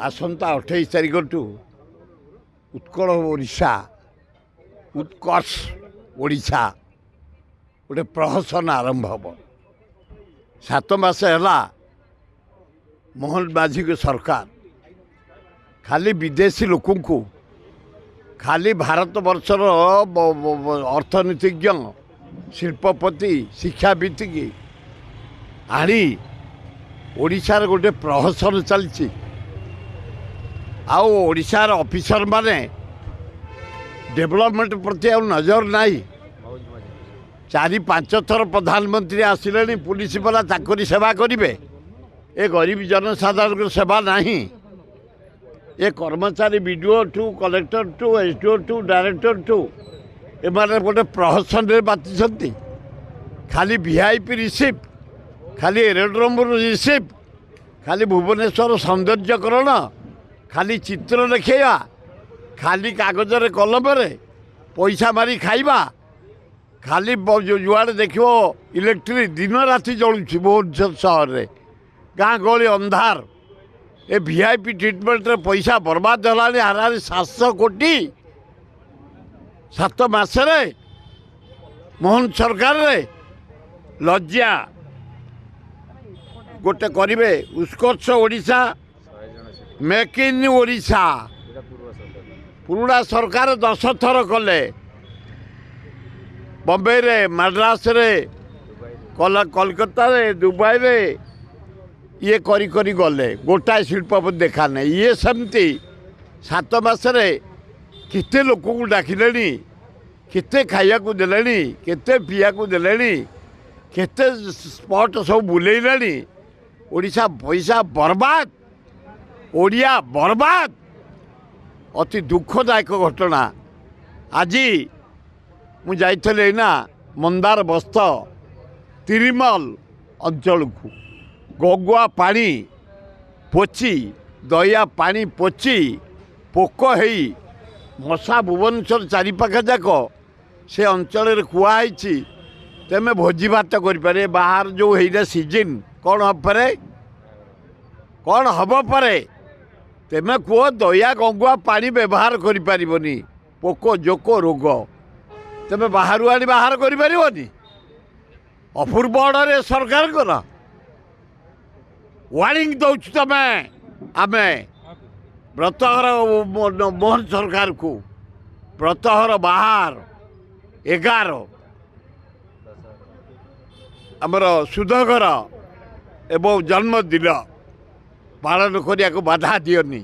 आसंता 28 तारिख टू उत्कल ओडिशा उत्कर्ष ओडिशा गोटे प्रहसन आरंभ हम 7 मास है मोहन माझी को सरकार खाली विदेशी लोक खाली भारत वर्षर अर्थनीतिज्ञ शिल्पपति शिक्षाविद की आनी ओडिशार गोटे प्रहसन चलती ओडिशार ऑफिसर माने डेवलपमेंट प्रति नजर नहीं 4-5 थर प्रधानमंत्री आसिले पुलिस वाला चाकरी सेवा करेंगे ए गरीब जनसाधारण सेवा नहीं ए कर्मचारी बीडीओ टू कलेक्टर टू एसडीओ टू डायरेक्टर टू एमाने गोटे प्रहसन रे बाति खाली वीआईपी रिसिप्ट खाली एरोड्रोम रिसिप्ट खाली भुवनेश्वर सौंदर्यकरण खाली चित्र देखा खाली कागज रे कलम रे पैसा मारी खाइबा खाली जुआड़े देख इलेक्ट्रिक दिन राति जलुची भुवनेश्वर सहर रे गाँ गली अंधार ए वीआईपी ट्रिटमेंट रे पैसा बर्बाद होलानी हारानी 700 कोटी 7 मास रे मोहन सरकार रे लज्जा गोटे करिवे उत्कर्ष ओडिशा मेक इन ओडिशा पुराना सरकार 10 थर कले बम्बे रे मद्रास रे कोलकाता रे दुबई रे ये करी करी गले गोटाए शिल्पपति देखा नहीं ये सेमती 7 मास केते लोक को डाकिले केते खाया को देले केते पिया को देले केते स्पॉट सब बुलेइले ओडिशा पैसा बर्बाद ओडिया बर्बाद अति दुखदायक घटना आज मु जाइथले ना मंदार बस्त तिरिमल अंचल को गगुआ पानी पोची दया पानी पोची पोक है मशा भुवनेश्वर चारिपाख जाक से अंचल कुआई तेमे भोजी भात करें बाहर जो है सीजन कौन हम परे कौन हम परे तेमे कह दया गंगुआ पानी व्यवहार करी पोक जोक रोग तेमे बाहर आनी बाहर करी अपूर्व अड़े सरकार कर वार्निंग दौच तमें आम व्रतहर मोहन सरकार को व्रतहर बाहर 11 आमर सुधघर एवं जन्मदिन पालन करने को बाधा दियोनी।